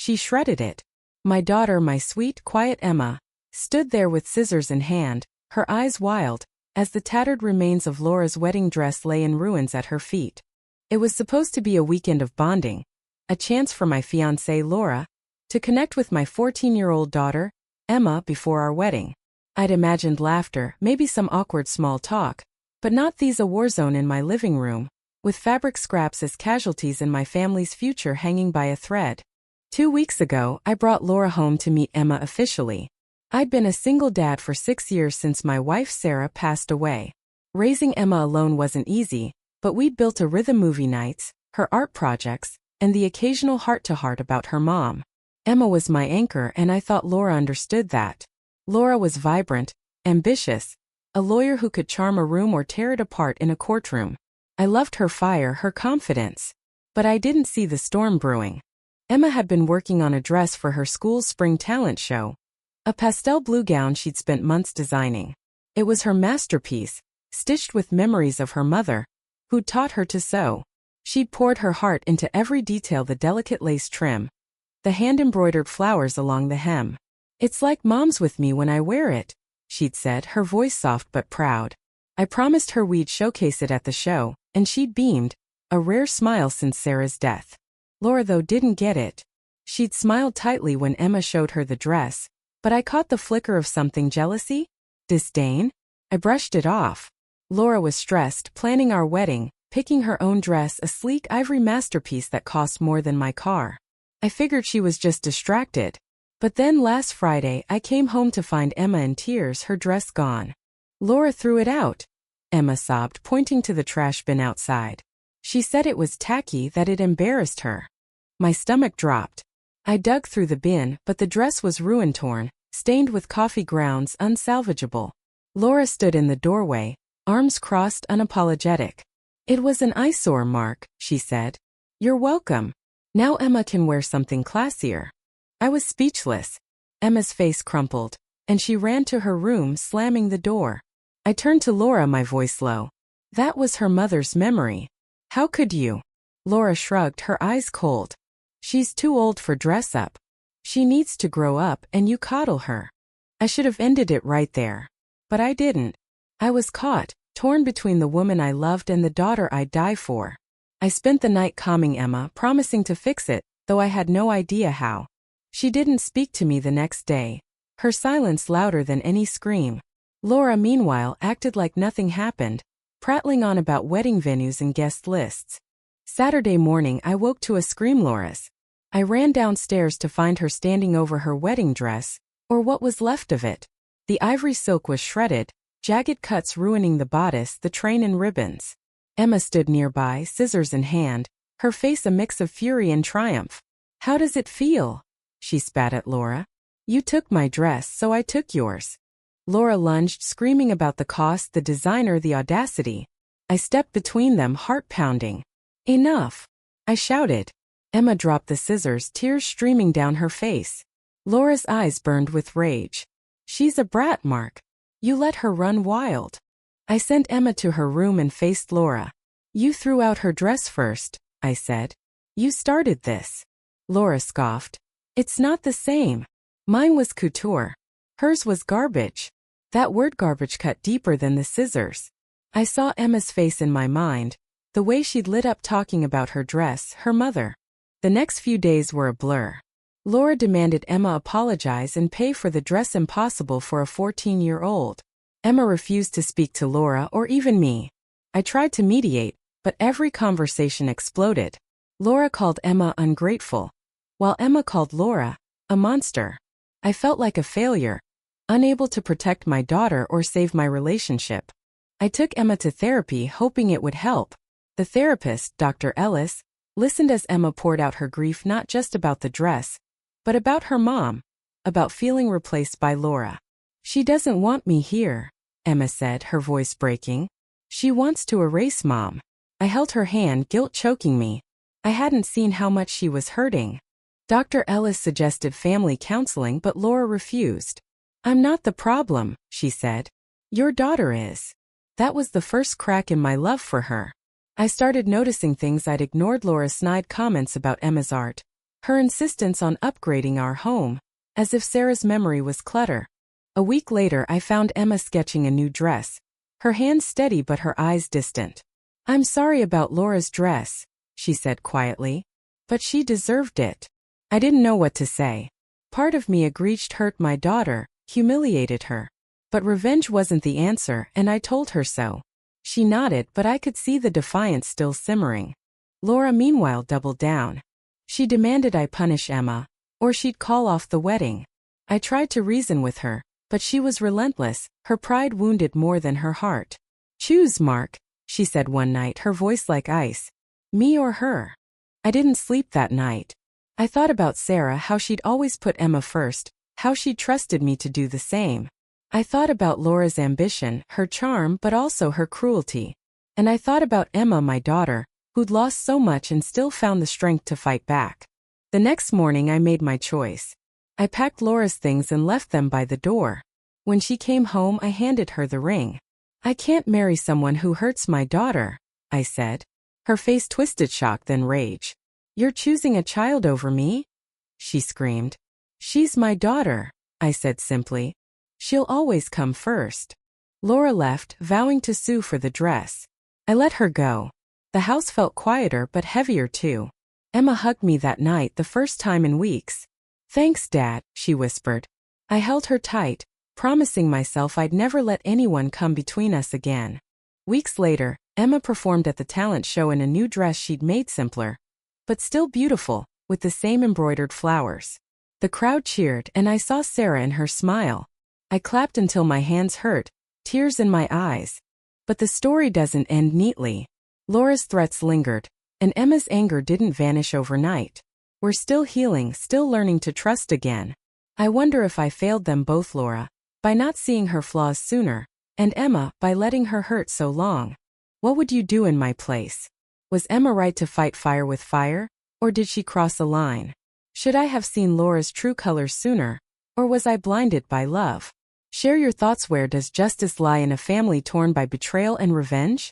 She shredded it. My daughter, my sweet, quiet Emma, stood there with scissors in hand, her eyes wild, as the tattered remains of Laura's wedding dress lay in ruins at her feet. It was supposed to be a weekend of bonding, a chance for my fiancée Laura to connect with my 14-year-old daughter, Emma, before our wedding. I'd imagined laughter, maybe some awkward small talk, but not these, a war zone in my living room, with fabric scraps as casualties and my family's future hanging by a thread. 2 weeks ago, I brought Laura home to meet Emma officially. I'd been a single dad for 6 years since my wife Sarah passed away. Raising Emma alone wasn't easy, but we'd built a rhythm: movie nights, her art projects, and the occasional heart-to-heart about her mom. Emma was my anchor, and I thought Laura understood that. Laura was vibrant, ambitious, a lawyer who could charm a room or tear it apart in a courtroom. I loved her fire, her confidence. But I didn't see the storm brewing. Emma had been working on a dress for her school's spring talent show, a pastel blue gown she'd spent months designing. It was her masterpiece, stitched with memories of her mother, who'd taught her to sew. She'd poured her heart into every detail: the delicate lace trim, the hand-embroidered flowers along the hem. "It's like Mom's with me when I wear it," she'd said, her voice soft but proud. I promised her we'd showcase it at the show, and she'd beamed, a rare smile since Sarah's death. Laura, though, didn't get it. She'd smiled tightly when Emma showed her the dress, but I caught the flicker of something: jealousy? Disdain? I brushed it off. Laura was stressed, planning our wedding, picking her own dress, a sleek ivory masterpiece that cost more than my car. I figured she was just distracted. But then last Friday I came home to find Emma in tears, her dress gone. "Laura threw it out," Emma sobbed, pointing to the trash bin outside. She said it was tacky, that it embarrassed her. My stomach dropped. I dug through the bin, but the dress was ruin-torn, stained with coffee grounds, unsalvageable. Laura stood in the doorway, arms crossed, unapologetic. "It was an eyesore, Mark," she said. "You're welcome. Now Emma can wear something classier." I was speechless. Emma's face crumpled, and she ran to her room, slamming the door. I turned to Laura, my voice low. "That was her mother's memory. How could you?" Laura shrugged, her eyes cold. "She's too old for dress-up. She needs to grow up, and you coddle her." I should have ended it right there. But I didn't. I was caught, torn between the woman I loved and the daughter I'd die for. I spent the night calming Emma, promising to fix it, though I had no idea how. She didn't speak to me the next day, her silence louder than any scream. Laura, meanwhile, acted like nothing happened, prattling on about wedding venues and guest lists. Saturday morning I woke to a scream: Laura's. I ran downstairs to find her standing over her wedding dress, or what was left of it. The ivory silk was shredded, jagged cuts ruining the bodice, the train, and ribbons. Emma stood nearby, scissors in hand, her face a mix of fury and triumph. "How does it feel?" she spat at Laura. "You took my dress, so I took yours." Laura lunged, screaming about the cost, the designer, the audacity. I stepped between them, heart pounding. "Enough!" I shouted. Emma dropped the scissors, tears streaming down her face. Laura's eyes burned with rage. "She's a brat, Mark. You let her run wild." I sent Emma to her room and faced Laura. "You threw out her dress first," I said. "You started this." Laura scoffed. "It's not the same. Mine was couture. Hers was garbage." That word garbage cut deeper than the scissors. I saw Emma's face in my mind, the way she'd lit up talking about her dress, her mother. The next few days were a blur. Laura demanded Emma apologize and pay for the dress, impossible for a 14-year-old. Emma refused to speak to Laura or even me. I tried to mediate, but every conversation exploded. Laura called Emma ungrateful, while Emma called Laura a monster. I felt like a failure, unable to protect my daughter or save my relationship. I took Emma to therapy, hoping it would help. The therapist, Dr. Ellis, listened as Emma poured out her grief, not just about the dress, but about her mom, about feeling replaced by Laura. "She doesn't want me here," Emma said, her voice breaking. "She wants to erase Mom." I held her hand, guilt choking me. I hadn't seen how much she was hurting. Dr. Ellis suggested family counseling, but Laura refused. "I'm not the problem," she said. "Your daughter is." That was the first crack in my love for her. I started noticing things I'd ignored: Laura's snide comments about Emma's art, Her insistence on upgrading our home, as if Sarah's memory was clutter. A week later I found Emma sketching a new dress, her hands steady but her eyes distant. "I'm sorry about Laura's dress," she said quietly. "But she deserved it." I didn't know what to say. Part of me agreed she'd hurt my daughter, humiliated her. But revenge wasn't the answer, and I told her so. She nodded, but I could see the defiance still simmering. Laura meanwhile doubled down. She demanded I punish Emma, or she'd call off the wedding. I tried to reason with her, but she was relentless, her pride wounded more than her heart. "Choose, Mark," she said one night, her voice like ice. "Me or her?" I didn't sleep that night. I thought about Sarah, how she'd always put Emma first, how she trusted me to do the same. I thought about Laura's ambition, her charm, but also her cruelty. And I thought about Emma, my daughter, who'd lost so much and still found the strength to fight back. The next morning I made my choice. I packed Laura's things and left them by the door. When she came home I handed her the ring. "I can't marry someone who hurts my daughter," I said. Her face twisted shock then rage. "You're choosing a child over me?" she screamed. "She's my daughter," I said simply. "She'll always come first." Laura left, vowing to sue for the dress. I let her go. The house felt quieter but heavier too. Emma hugged me that night, the first time in weeks. "Thanks, Dad," she whispered. I held her tight, promising myself I'd never let anyone come between us again. Weeks later, Emma performed at the talent show in a new dress she'd made, simpler, but still beautiful, with the same embroidered flowers. The crowd cheered and I saw Sarah and her smile. I clapped until my hands hurt, tears in my eyes. But the story doesn't end neatly. Laura's threats lingered, and Emma's anger didn't vanish overnight. We're still healing, still learning to trust again. I wonder if I failed them both, Laura, by not seeing her flaws sooner, and Emma, by letting her hurt so long. What would you do in my place? Was Emma right to fight fire with fire, or did she cross a line? Should I have seen Laura's true colors sooner, or was I blinded by love? Share your thoughts. Where does justice lie in a family torn by betrayal and revenge?